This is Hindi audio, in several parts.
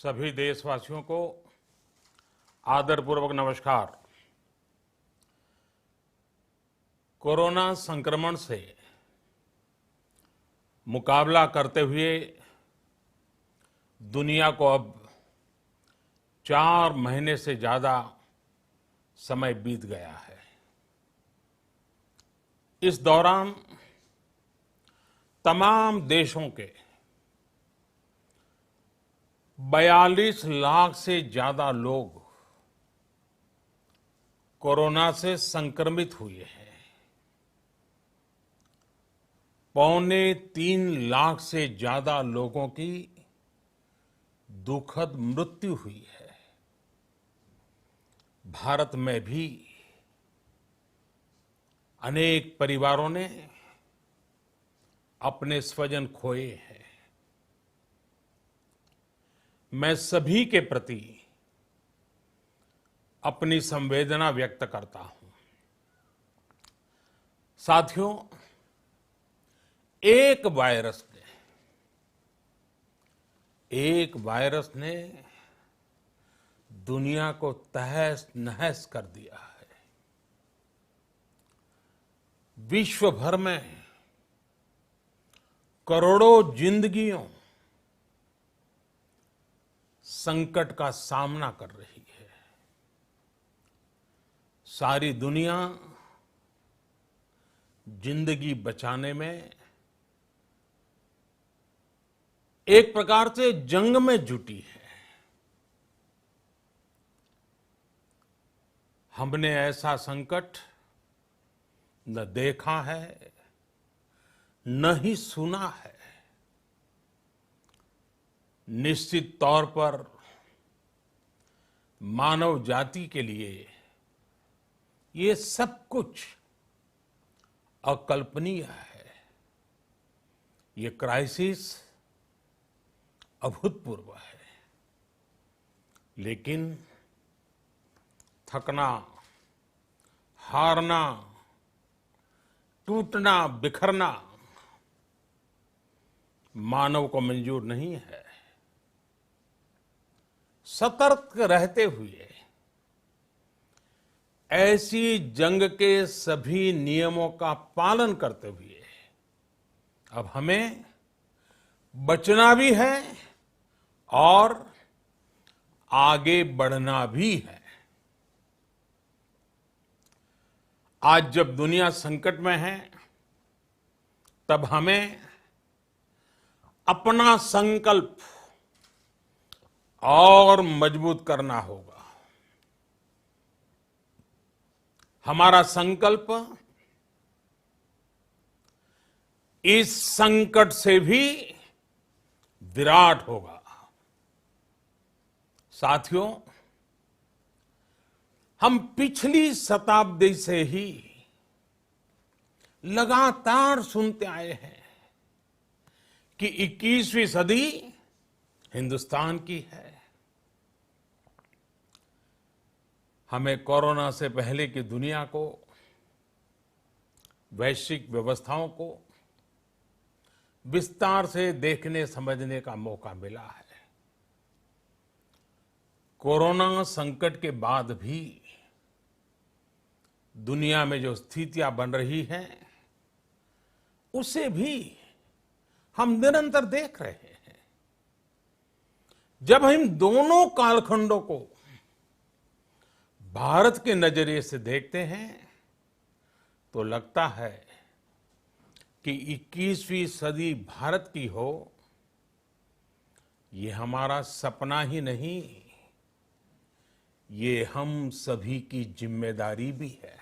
सभी देशवासियों को आदरपूर्वक नमस्कार। कोरोना संक्रमण से मुकाबला करते हुए दुनिया को अब 4 महीने से ज्यादा समय बीत गया है। इस दौरान तमाम देशों के 42 लाख से ज्यादा लोग कोरोना से संक्रमित हुए हैं। 2.25 लाख से ज्यादा लोगों की दुखद मृत्यु हुई है। भारत में भी अनेक परिवारों ने अपने स्वजन खोए हैं। मैं सभी के प्रति अपनी संवेदना व्यक्त करता हूं। साथियों, एक वायरस ने दुनिया को तहस नहस कर दिया है। विश्व भर में करोड़ों जिंदगियों संकट का सामना कर रही है। सारी दुनिया जिंदगी बचाने में एक प्रकार से जंग में जुटी है। हमने ऐसा संकट न देखा है, न ही सुना है। निश्चित तौर पर मानव जाति के लिए ये सब कुछ अकल्पनीय है। ये क्राइसिस अभूतपूर्व है। लेकिन थकना, हारना, टूटना, बिखरना मानव को मंजूर नहीं है। सतर्क रहते हुए ऐसी जंग के सभी नियमों का पालन करते हुए अब हमें बचना भी है और आगे बढ़ना भी है। आज जब दुनिया संकट में है, तब हमें अपना संकल्प और मजबूत करना होगा। हमारा संकल्प इस संकट से भी विराट होगा। साथियों, हम पिछली शताब्दी से ही लगातार सुनते आए हैं कि 21वीं सदी हिंदुस्तान की है। हमें कोरोना से पहले की दुनिया को, वैश्विक व्यवस्थाओं को विस्तार से देखने समझने का मौका मिला है। कोरोना संकट के बाद भी दुनिया में जो स्थितियां बन रही हैं, उसे भी हम निरंतर देख रहे हैं। जब हम दोनों कालखंडों को भारत के नजरिए से देखते हैं, तो लगता है कि 21वीं सदी भारत की हो, ये हमारा सपना ही नहीं, ये हम सभी की जिम्मेदारी भी है।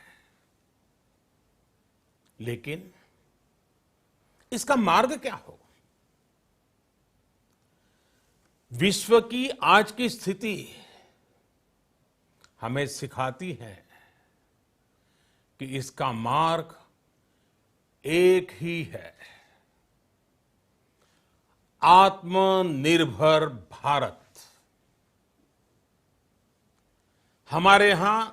लेकिन इसका मार्ग क्या हो? विश्व की आज की स्थिति हमें सिखाती है कि इसका मार्ग एक ही है, आत्मनिर्भर भारत। हमारे यहां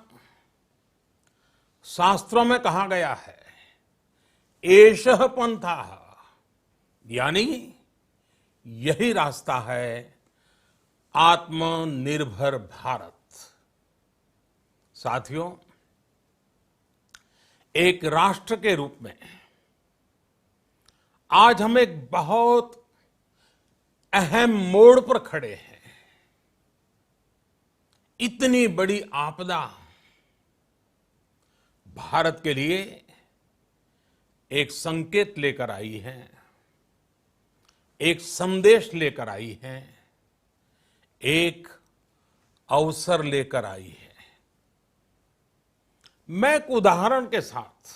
शास्त्रों में कहा गया है, एषः पंथः, यानी यही रास्ता है आत्मनिर्भर भारत। साथियों, एक राष्ट्र के रूप में आज हम एक बहुत अहम मोड़ पर खड़े हैं। इतनी बड़ी आपदा भारत के लिए एक संकेत लेकर आई है, एक संदेश लेकर आई है, एक अवसर लेकर आई है। मैं एक उदाहरण के साथ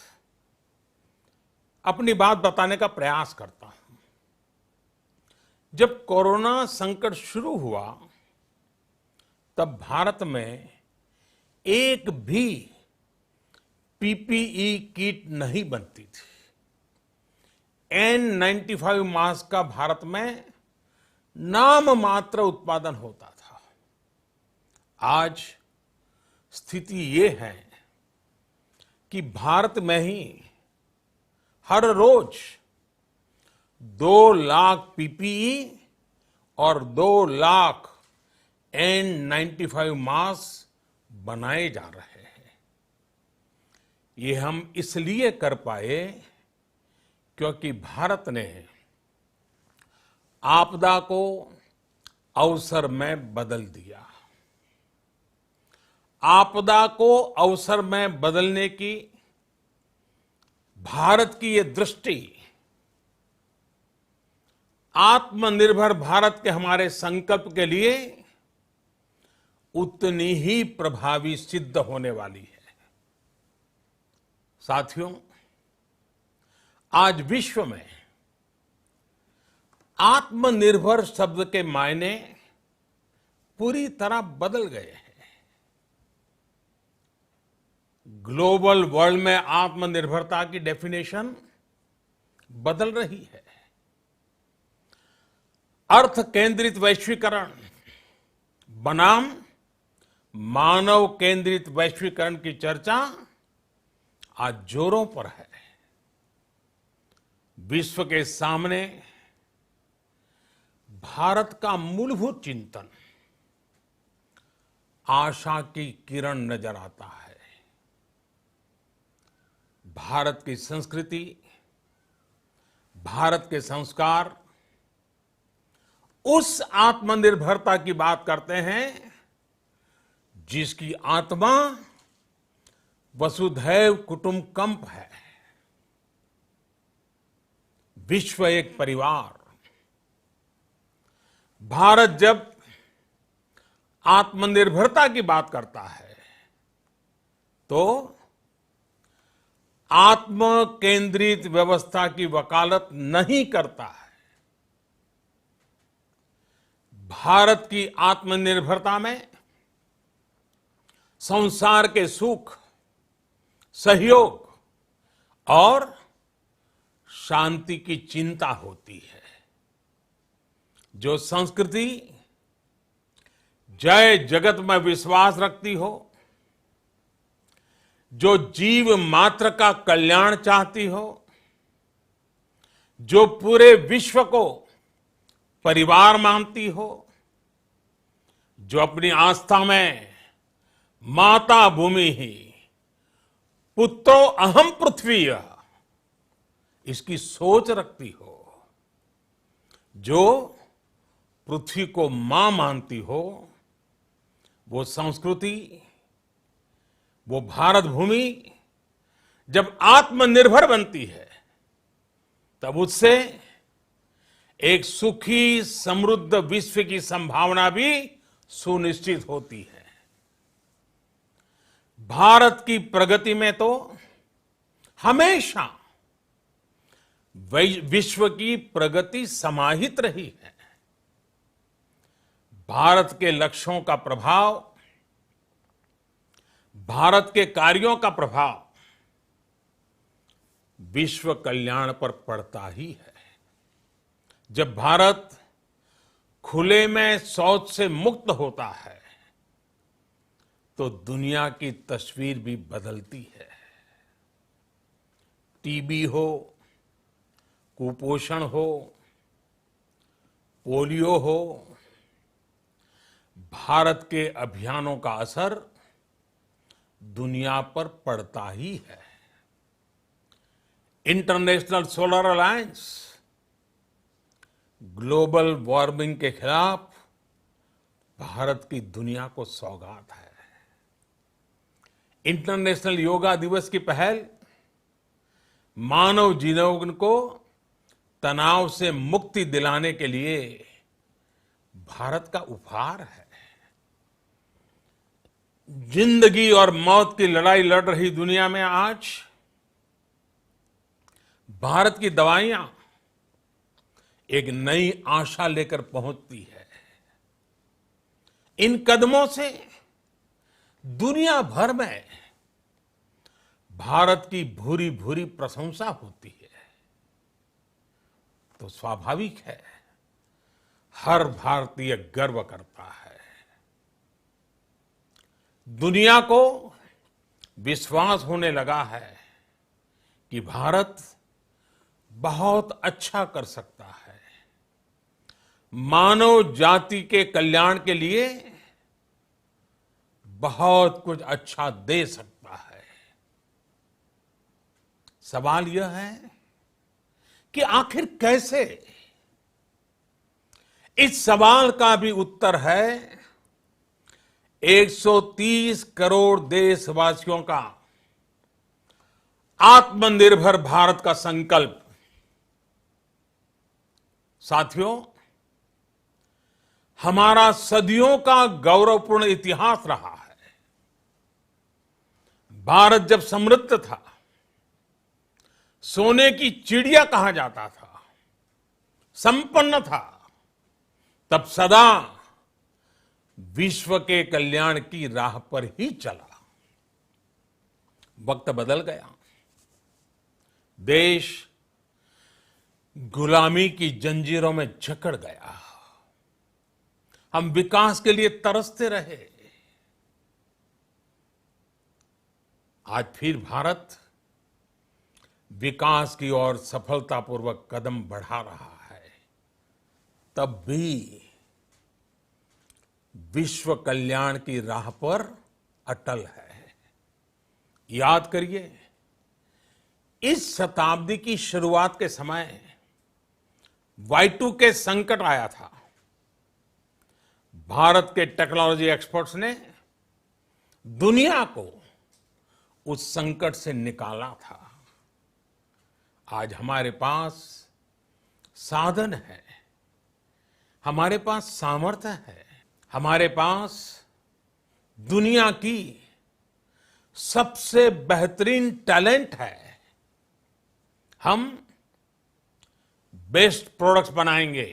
अपनी बात बताने का प्रयास करता हूं। जब कोरोना संकट शुरू हुआ तब भारत में एक भी पीपीई किट नहीं बनती थी। N95 मास्क का भारत में नाम मात्र उत्पादन होता था। आज स्थिति ये है कि भारत में ही हर रोज 2 लाख पीपीई और 2 लाख N95 मास्क बनाए जा रहे हैं। ये हम इसलिए कर पाए क्योंकि भारत ने आपदा को अवसर में बदल दिया। आपदा को अवसर में बदलने की भारत की ये दृष्टि आत्मनिर्भर भारत के हमारे संकल्प के लिए उतनी ही प्रभावी सिद्ध होने वाली है। साथियों, आज विश्व में आत्मनिर्भर शब्द के मायने पूरी तरह बदल गए हैं। ग्लोबल वर्ल्ड में आत्मनिर्भरता की डेफिनेशन बदल रही है। अर्थ केंद्रित वैश्वीकरण बनाम मानव केंद्रित वैश्वीकरण की चर्चा आज जोरों पर है। विश्व के सामने भारत का मूलभूत चिंतन आशा की किरण नजर आता है। भारत की संस्कृति, भारत के संस्कार उस आत्मनिर्भरता की बात करते हैं जिसकी आत्मा वसुधैव कुटुंबकम है। विश्व एक परिवार। भारत जब आत्मनिर्भरता की बात करता है तो आत्म केंद्रित व्यवस्था की वकालत नहीं करता है। भारत की आत्मनिर्भरता में संसार के सुख, सहयोग और शांति की चिंता होती है। जो संस्कृति जय जगत में विश्वास रखती हो, जो जीव मात्र का कल्याण चाहती हो, जो पूरे विश्व को परिवार मानती हो, जो अपनी आस्था में माता भूमि ही पुत्रो अहम पृथ्वी इसकी सोच रखती हो, जो पृथ्वी को मां मानती हो, वो संस्कृति, वो भारत भूमि जब आत्मनिर्भर बनती है तब उससे एक सुखी समृद्ध विश्व की संभावना भी सुनिश्चित होती है। भारत की प्रगति में तो हमेशा विश्व की प्रगति समाहित रही है। भारत के लक्ष्यों का प्रभाव, भारत के कार्यों का प्रभाव विश्व कल्याण पर पड़ता ही है। जब भारत खुले में शौच से मुक्त होता है तो दुनिया की तस्वीर भी बदलती है। टीबी हो, कुपोषण हो, पोलियो हो, भारत के अभियानों का असर दुनिया पर पड़ता ही है। International solar alliance global warming के खिलाफ भारत की दुनिया को सौगात है। इंटरनेशनल योगा दिवस की पहल मानव जीवन को तनाव से मुक्ति दिलाने के लिए भारत का उपहार है। जिंदगी और मौत की लड़ाई लड़ रही दुनिया में आज भारत की दवाइयां एक नई आशा लेकर पहुंचती है। इन कदमों से दुनिया भर में भारत की भूरी भूरी प्रशंसा होती है। तो स्वाभाविक है, हर भारतीय गर्व करता है। दुनिया को विश्वास होने लगा है कि भारत बहुत अच्छा कर सकता है, मानव जाति के कल्याण के लिए बहुत कुछ अच्छा दे सकता है। सवाल यह है कि आखिर कैसे? इस सवाल का भी उत्तर है 130 करोड़ देशवासियों का आत्मनिर्भर भारत का संकल्प। साथियों, हमारा सदियों का गौरवपूर्ण इतिहास रहा है। भारत जब समृद्ध था, सोने की चिड़िया कहा जाता था, संपन्न था, तब सदा विश्व के कल्याण की राह पर ही चला। वक्त बदल गया, देश गुलामी की जंजीरों में जकड़ गया। हम विकास के लिए तरसते रहे। आज फिर भारत विकास की ओर सफलतापूर्वक कदम बढ़ा रहा है। तब भी विश्व कल्याण की राह पर अटल है। याद करिए, इस शताब्दी की शुरुआत के समय Y2K संकट आया था। भारत के टेक्नोलॉजी एक्सपर्ट्स ने दुनिया को उस संकट से निकाला था। आज हमारे पास साधन है, हमारे पास सामर्थ्य है, हमारे पास दुनिया की सबसे बेहतरीन टैलेंट है। हम बेस्ट प्रोडक्ट्स बनाएंगे,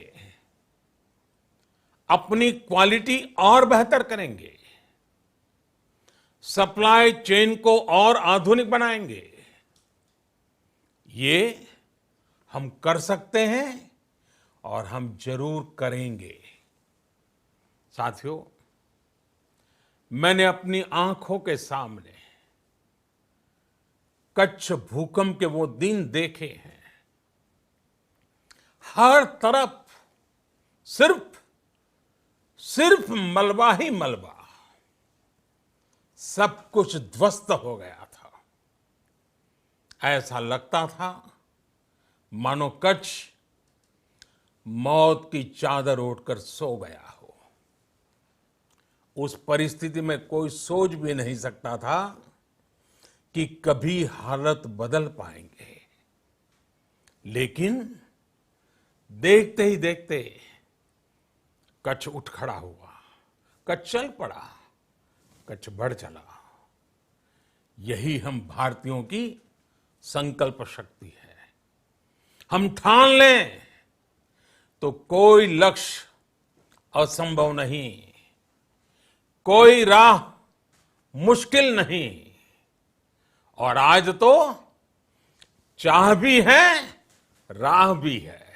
अपनी क्वालिटी और बेहतर करेंगे, सप्लाई चेन को और आधुनिक बनाएंगे। ये हम कर सकते हैं और हम जरूर करेंगे। साथियों, मैंने अपनी आंखों के सामने कच्छ भूकंप के वो दिन देखे हैं। हर तरफ सिर्फ मलबा ही मलबा, सब कुछ ध्वस्त हो गया था। ऐसा लगता था मानो कच्छ मौत की चादर ओढ़कर सो गया हो। उस परिस्थिति में कोई सोच भी नहीं सकता था कि कभी हालत बदल पाएंगे। लेकिन देखते ही देखते कच्छ उठ खड़ा हुआ, कच्छ चल पड़ा, कच्छ बढ़ चला। यही हम भारतीयों की संकल्प शक्ति है। हम ठान लें तो कोई लक्ष्य असंभव नहीं, कोई राह मुश्किल नहीं। और आज तो चाह भी है, राह भी है।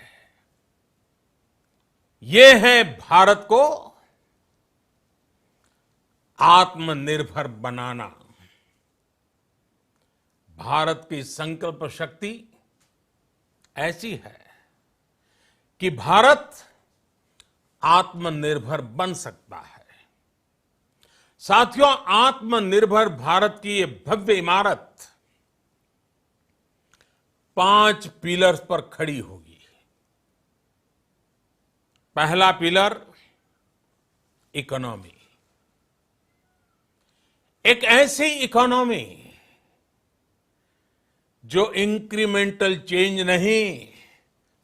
ये है भारत को आत्मनिर्भर बनाना। भारत की संकल्प शक्ति ऐसी है कि भारत आत्मनिर्भर बन सकता है। साथियों, आत्मनिर्भर भारत की ये भव्य इमारत 5 पिलर्स पर खड़ी होगी। पहला पिलर इकोनॉमी। एक ऐसी इकोनॉमी जो इंक्रीमेंटल चेंज नहीं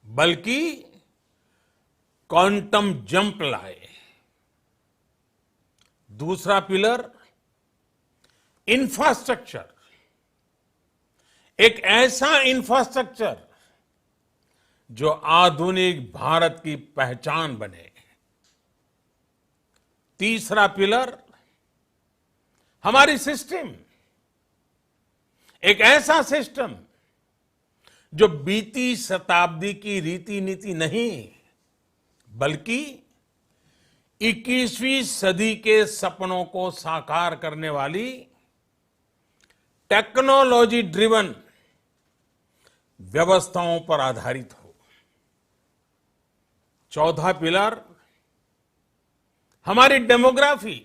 बल्कि क्वांटम जंप लाए। दूसरा पिलर इंफ्रास्ट्रक्चर। एक ऐसा इंफ्रास्ट्रक्चर जो आधुनिक भारत की पहचान बने। तीसरा पिलर हमारी सिस्टम। एक ऐसा सिस्टम जो बीती शताब्दी की रीति नीति नहीं बल्कि 21वीं सदी के सपनों को साकार करने वाली टेक्नोलॉजी ड्रिवन व्यवस्थाओं पर आधारित हो। चौथा पिलर हमारी डेमोग्राफी।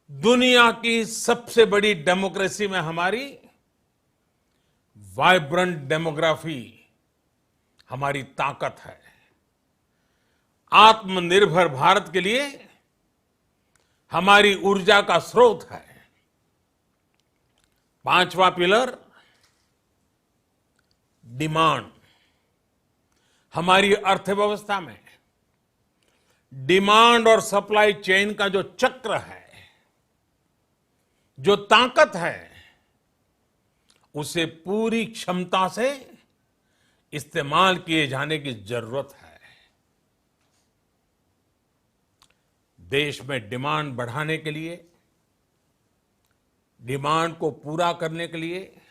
दुनिया की सबसे बड़ी डेमोक्रेसी में हमारी वाइब्रेंट डेमोग्राफी हमारी ताकत है। आत्मनिर्भर भारत के लिए हमारी ऊर्जा का स्रोत है। पांचवा पिलर डिमांड। हमारी अर्थव्यवस्था में डिमांड और सप्लाई चेन का जो चक्र है, जो ताकत है, उसे पूरी क्षमता से इस्तेमाल किए जाने की जरूरत है। देश में डिमांड बढ़ाने के लिए, डिमांड को पूरा करने के लिए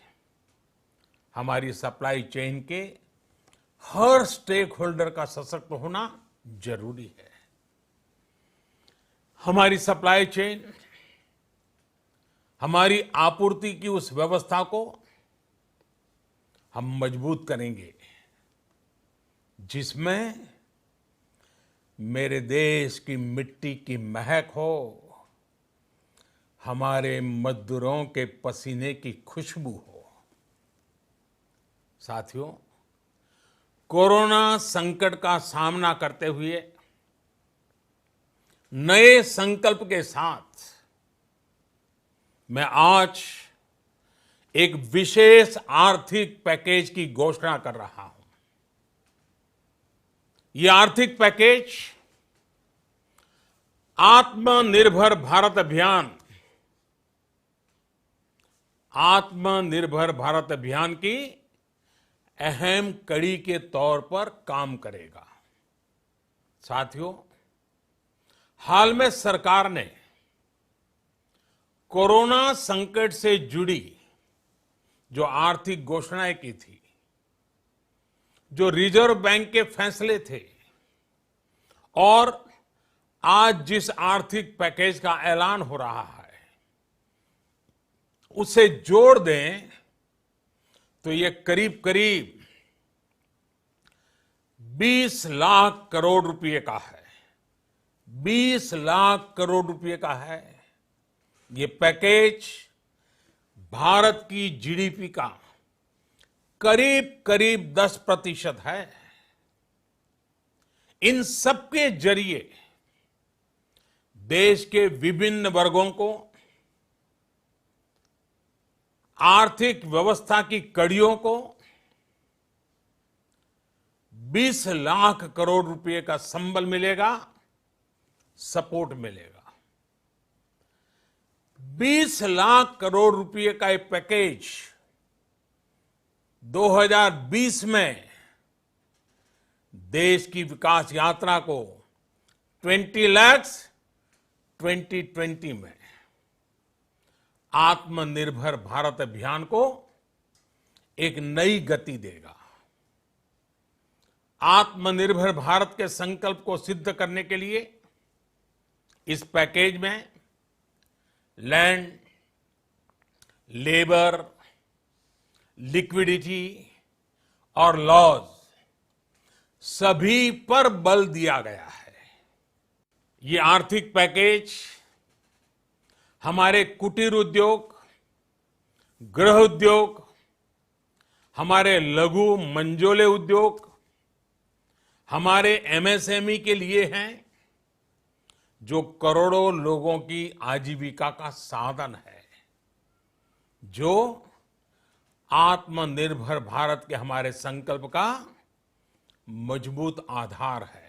हमारी सप्लाई चेन के हर स्टेक होल्डर का सशक्त होना जरूरी है। हमारी सप्लाई चेन, हमारी आपूर्ति की उस व्यवस्था को हम मजबूत करेंगे जिसमें मेरे देश की मिट्टी की महक हो, हमारे मजदूरों के पसीने की खुशबू हो। साथियों, कोरोना संकट का सामना करते हुए नए संकल्प के साथ मैं आज एक विशेष आर्थिक पैकेज की घोषणा कर रहा हूं। यह आर्थिक पैकेज आत्मनिर्भर भारत अभियान, आत्मनिर्भर भारत अभियान की अहम कड़ी के तौर पर काम करेगा। साथियों, हाल में सरकार ने कोरोना संकट से जुड़ी जो आर्थिक घोषणाएं की थी, जो रिजर्व बैंक के फैसले थे और आज जिस आर्थिक पैकेज का ऐलान हो रहा है, उसे जोड़ दें तो ये करीब करीब 20 लाख करोड़ रुपए का है। 20 लाख करोड़ रुपए का है। ये पैकेज भारत की जीडीपी का करीब करीब 10% है। इन सबके जरिए देश के विभिन्न वर्गों को आर्थिक व्यवस्था की कड़ियों को 20 लाख करोड़ रुपए का संबल मिलेगा, सपोर्ट मिलेगा। 20 लाख करोड़ रुपए का एक पैकेज 2020 में देश की विकास यात्रा को 20 लाख 2020 में आत्मनिर्भर भारत अभियान को एक नई गति देगा। आत्मनिर्भर भारत के संकल्प को सिद्ध करने के लिए इस पैकेज में लैंड, लेबर, लिक्विडिटी और लॉज सभी पर बल दिया गया है। ये आर्थिक पैकेज हमारे कुटीर उद्योग, गृह उद्योग, हमारे लघु मंझोले उद्योग, हमारे एमएसएमई के लिए हैं, जो करोड़ों लोगों की आजीविका का साधन है, जो आत्मनिर्भर भारत के हमारे संकल्प का मजबूत आधार है।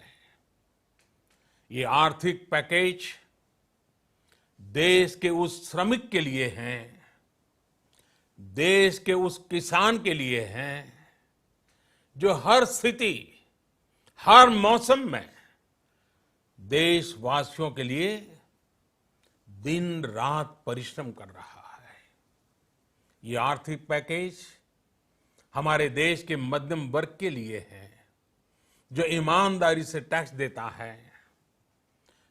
ये आर्थिक पैकेज देश के उस श्रमिक के लिए हैं, देश के उस किसान के लिए हैं, जो हर स्थिति, हर मौसम में देशवासियों के लिए दिन रात परिश्रम कर रहा है। ये आर्थिक पैकेज हमारे देश के मध्यम वर्ग के लिए है, जो ईमानदारी से टैक्स देता है,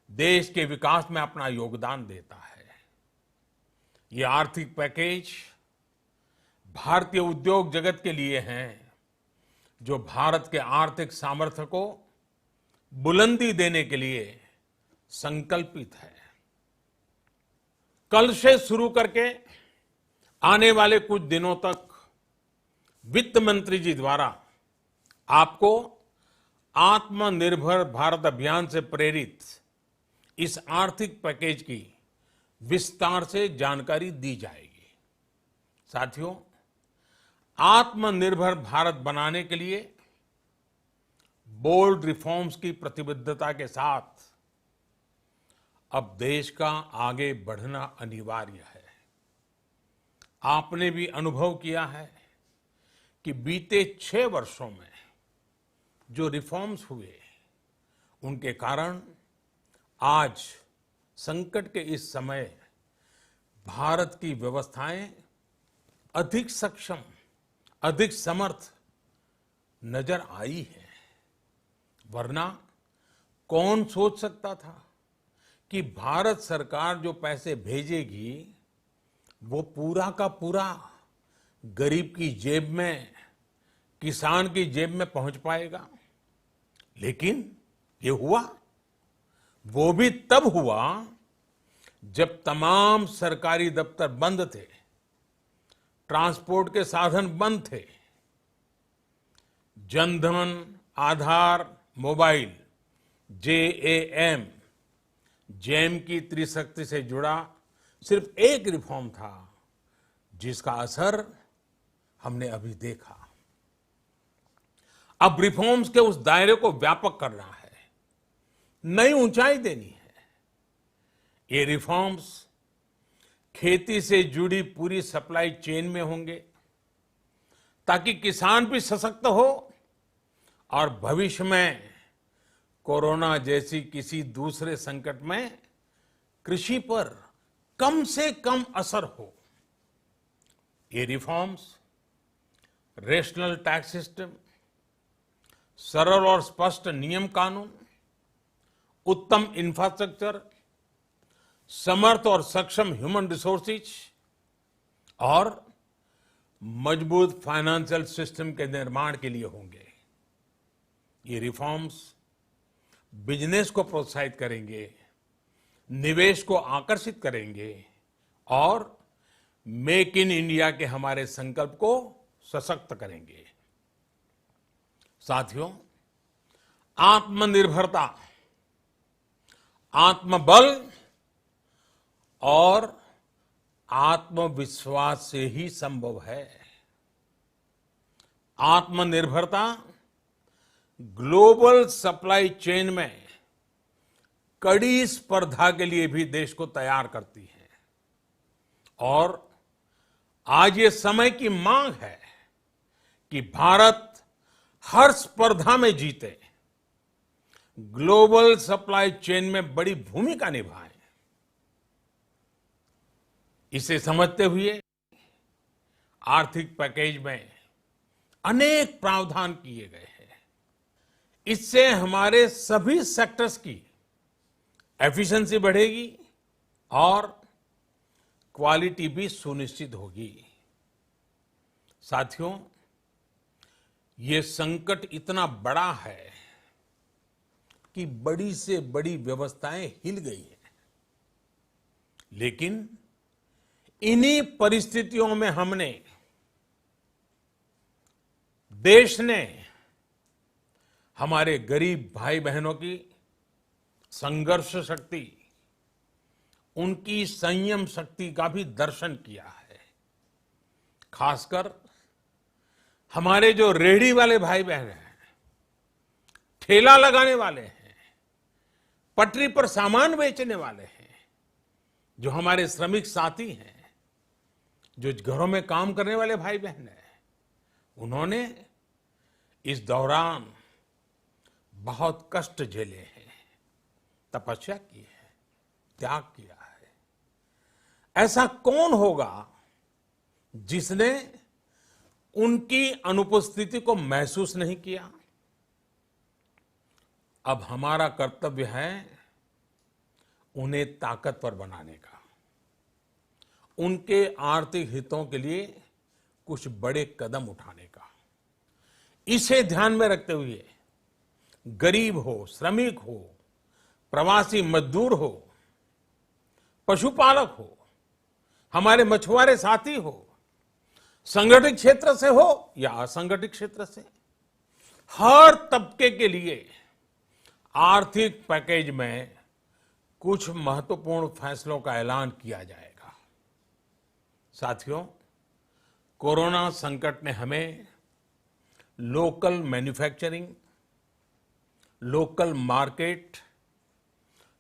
देश के विकास में अपना योगदान देता है। ये आर्थिक पैकेज भारतीय उद्योग जगत के लिए हैं, जो भारत के आर्थिक सामर्थ्य को बुलंदी देने के लिए संकल्पित है। कल से शुरू करके आने वाले कुछ दिनों तक वित्त मंत्री जी द्वारा आपको आत्मनिर्भर भारत अभियान से प्रेरित इस आर्थिक पैकेज की विस्तार से जानकारी दी जाएगी। साथियों, आत्मनिर्भर भारत बनाने के लिए बोल्ड रिफॉर्म्स की प्रतिबद्धता के साथ अब देश का आगे बढ़ना अनिवार्य है। आपने भी अनुभव किया है कि बीते 6 वर्षों में जो रिफॉर्म्स हुए, उनके कारण आज संकट के इस समय भारत की व्यवस्थाएं अधिक सक्षम, अधिक समर्थ नजर आई है। वरना कौन सोच सकता था कि भारत सरकार जो पैसे भेजेगी वो पूरा का पूरा गरीब की जेब में, किसान की जेब में पहुंच पाएगा। लेकिन ये हुआ, वो भी तब हुआ जब तमाम सरकारी दफ्तर बंद थे, ट्रांसपोर्ट के साधन बंद थे, जनधन, आधार, मोबाइल, जेएएम, जैम की त्रिशक्ति से जुड़ा सिर्फ एक रिफॉर्म था, जिसका असर हमने अभी देखा। अब रिफॉर्म्स के उस दायरे को व्यापक करना है, नई ऊंचाई देनी है। ये रिफॉर्म्स खेती से जुड़ी पूरी सप्लाई चेन में होंगे, ताकि किसान भी सशक्त हो और भविष्य में कोरोना जैसी किसी दूसरे संकट में कृषि पर कम से कम असर हो। ये रिफॉर्म्स रेशनल टैक्स सिस्टम, सरल और स्पष्ट नियम कानून, उत्तम इंफ्रास्ट्रक्चर, समर्थ और सक्षम ह्यूमन रिसोर्सेज और मजबूत फाइनेंशियल सिस्टम के निर्माण के लिए होंगे। ये रिफॉर्म्स बिजनेस को प्रोत्साहित करेंगे, निवेश को आकर्षित करेंगे और मेक इन इंडिया के हमारे संकल्प को सशक्त करेंगे। साथियों, आत्मनिर्भरता, आत्मबल और आत्मविश्वास से ही संभव है। आत्मनिर्भरता ग्लोबल सप्लाई चेन में कड़ी स्पर्धा के लिए भी देश को तैयार करती है और आज ये समय की मांग है कि भारत हर स्पर्धा में जीते, ग्लोबल सप्लाई चेन में बड़ी भूमिका निभाए। इसे समझते हुए आर्थिक पैकेज में अनेक प्रावधान किए गए हैं। इससे हमारे सभी सेक्टर्स की एफिशिएंसी बढ़ेगी और क्वालिटी भी सुनिश्चित होगी। साथियों, ये संकट इतना बड़ा है कि बड़ी से बड़ी व्यवस्थाएं हिल गई हैं। लेकिन इन्हीं परिस्थितियों में हमने, देश ने हमारे गरीब भाई बहनों की संघर्ष शक्ति, उनकी संयम शक्ति का भी दर्शन किया है। खासकर हमारे जो रेहड़ी वाले भाई बहन हैं, ठेला लगाने वाले हैं, पटरी पर सामान बेचने वाले हैं, जो हमारे श्रमिक साथी हैं, जो घरों में काम करने वाले भाई बहन हैं, उन्होंने इस दौरान बहुत कष्ट झेले हैं, तपस्या की है, त्याग किया है। ऐसा कौन होगा जिसने उनकी अनुपस्थिति को महसूस नहीं किया? अब हमारा कर्तव्य है उन्हें ताकतवर बनाने का, उनके आर्थिक हितों के लिए कुछ बड़े कदम उठाने का। इसे ध्यान में रखते हुए गरीब हो, श्रमिक हो, प्रवासी मजदूर हो, पशुपालक हो, हमारे मछुआरे साथी हो, संगठित क्षेत्र से हो या असंगठित क्षेत्र से, हर तबके के लिए आर्थिक पैकेज में कुछ महत्वपूर्ण फैसलों का ऐलान किया जाएगा। साथियों, कोरोना संकट ने हमें local manufacturing, local market,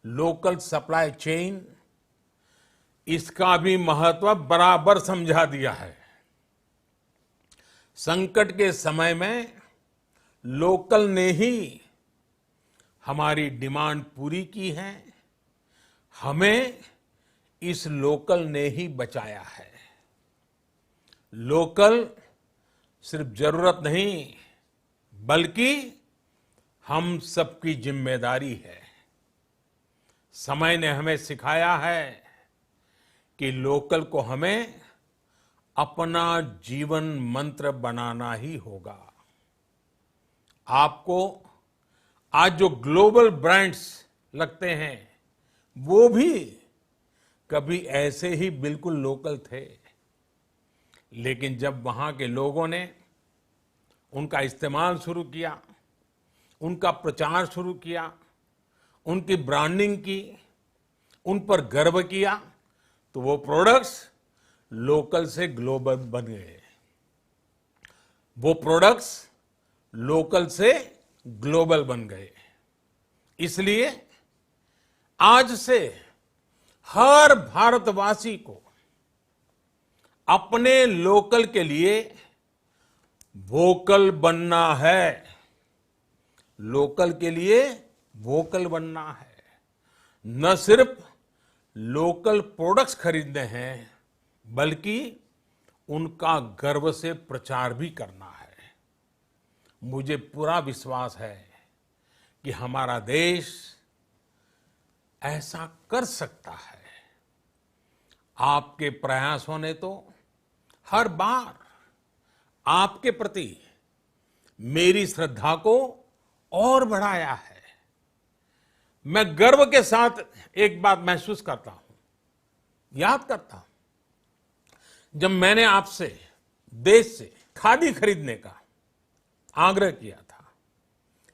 local supply chain, इसका भी महत्व बराबर समझा दिया है। संकट के समय में लोकल ने ही हमारी डिमांड पूरी की है, हमें इस लोकल ने ही बचाया है। लोकल सिर्फ जरूरत नहीं, बल्कि हम सबकी जिम्मेदारी है। समय ने हमें सिखाया है कि लोकल को हमें अपना जीवन मंत्र बनाना ही होगा। आपको आज जो ग्लोबल ब्रांड्स लगते हैं, वो भी कभी ऐसे ही बिल्कुल लोकल थे, लेकिन जब वहां के लोगों ने उनका इस्तेमाल शुरू किया, उनका प्रचार शुरू किया, उनकी ब्रांडिंग की, उन पर गर्व किया, तो वो प्रोडक्ट्स लोकल से ग्लोबल बन गए। वो प्रोडक्ट्स लोकल से ग्लोबल बन गए। इसलिए आज से हर भारतवासी को अपने लोकल के लिए वोकल बनना है। लोकल के लिए वोकल बनना है। न सिर्फ लोकल प्रोडक्ट्स खरीदने हैं, बल्कि उनका गर्व से प्रचार भी करना है। मुझे पूरा विश्वास है कि हमारा देश ऐसा कर सकता है। आपके प्रयासों ने तो हर बार आपके प्रति मेरी श्रद्धा को और बढ़ाया है। मैं गर्व के साथ एक बात महसूस करता हूं, याद करता हूं, जब मैंने आपसे देश से खादी खरीदने का आग्रह किया था,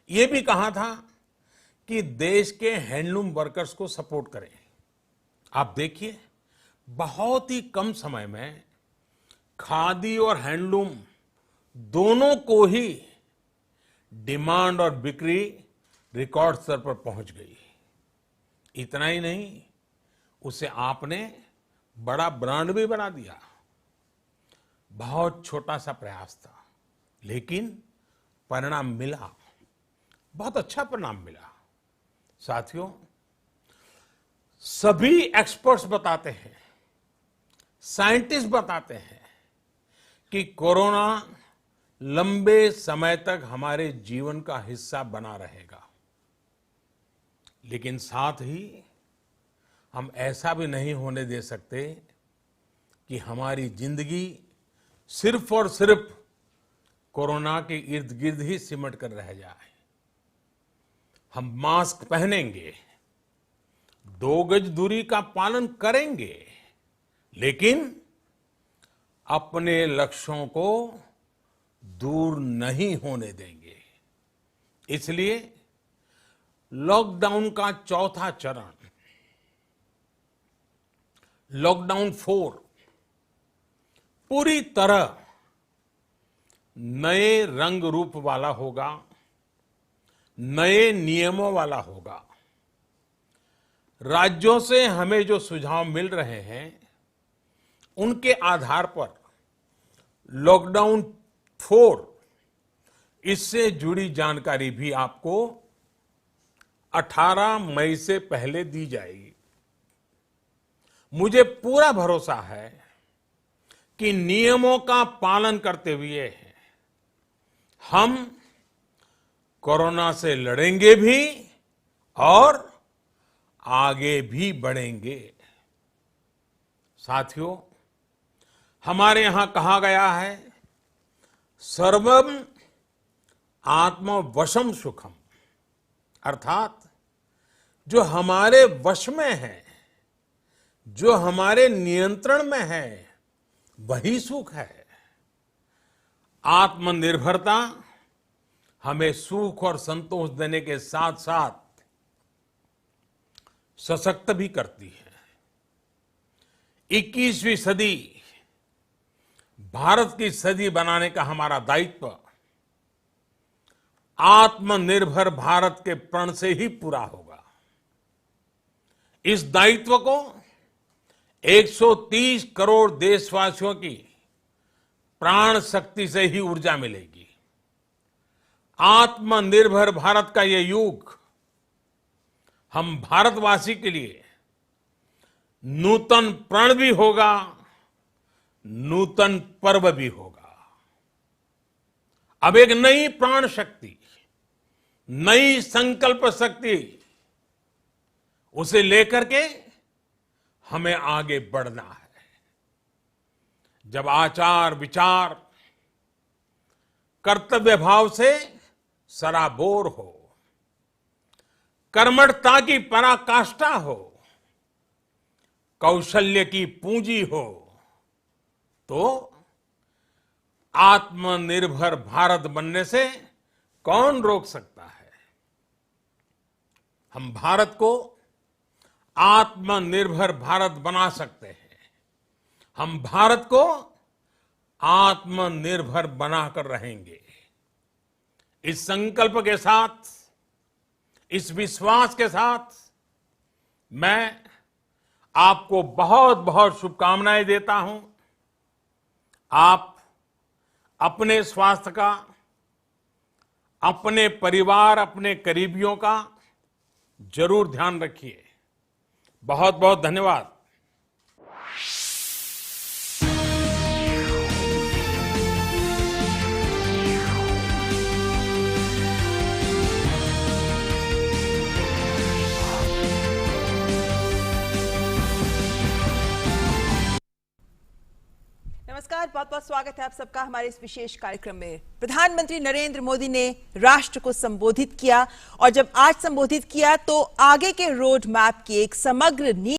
यह भी कहा था कि देश के हैंडलूम वर्कर्स को सपोर्ट करें। आप देखिए, बहुत ही कम समय में खादी और हैंडलूम दोनों को ही डिमांड और बिक्री रिकॉर्ड स्तर पर पहुंच गई। इतना ही नहीं, उसे आपने बड़ा ब्रांड भी बना दिया। बहुत छोटा सा प्रयास था, लेकिन परिणाम मिला, बहुत अच्छा परिणाम मिला। साथियों, सभी एक्सपर्ट्स बताते हैं, साइंटिस्ट बताते हैं कि कोरोना लंबे समय तक हमारे जीवन का हिस्सा बना रहेगा। लेकिन साथ ही हम ऐसा भी नहीं होने दे सकते कि हमारी जिंदगी सिर्फ और सिर्फ कोरोना के इर्द गिर्द ही सिमट कर रह जाए। हम मास्क पहनेंगे, 2 गज दूरी का पालन करेंगे, लेकिन अपने लक्ष्यों को दूर नहीं होने देंगे। इसलिए लॉकडाउन का चौथा चरण, लॉकडाउन 4, पूरी तरह नए रंग रूप वाला होगा, नए नियमों वाला होगा। राज्यों से हमें जो सुझाव मिल रहे हैं, उनके आधार पर लॉकडाउन 4, इससे जुड़ी जानकारी भी आपको 18 मई से पहले दी जाएगी। मुझे पूरा भरोसा है कि नियमों का पालन करते हुए हम कोरोना से लड़ेंगे भी और आगे भी बढ़ेंगे। साथियों, हमारे यहां कहा गया है, सर्वम आत्मवशम सुखम, अर्थात जो हमारे वश में है, जो हमारे नियंत्रण में है, वही सुख है। आत्मनिर्भरता हमें सुख और संतोष देने के साथ साथ सशक्त भी करती है। 21वीं सदी भारत की सदी बनाने का हमारा दायित्व आत्मनिर्भर भारत के प्रण से ही पूरा होगा। इस दायित्व को 130 करोड़ देशवासियों की प्राण शक्ति से ही ऊर्जा मिलेगी। आत्मनिर्भर भारत का ये युग हम भारतवासी के लिए नूतन प्रण भी होगा, नूतन पर्व भी होगा। अब एक नई प्राण शक्ति, नई संकल्प शक्ति, उसे लेकर के हमें आगे बढ़ना है। जब आचार विचार कर्तव्य भाव से सराबोर हो, कर्मठता की पराकाष्ठा हो, कौशल्य की पूंजी हो, तो आत्मनिर्भर भारत बनने से कौन रोक सकता है। हम भारत को आत्मनिर्भर भारत बना सकते हैं। हम भारत को आत्मनिर्भर बनाकर रहेंगे। इस संकल्प के साथ, इस विश्वास के साथ मैं आपको बहुत बहुत शुभकामनाएं देता हूं। आप अपने स्वास्थ्य का, अपने परिवार, अपने करीबियों का जरूर ध्यान रखिए। बहुत बहुत धन्यवाद। नमस्कार, बहुत बहुत स्वागत है आप सबका हमारे इस विशेष कार्यक्रम में। प्रधानमंत्री नरेंद्र मोदी ने राष्ट्र को संबोधित किया और जब आज संबोधित किया तो आगे के रोड मैप की एक समग्र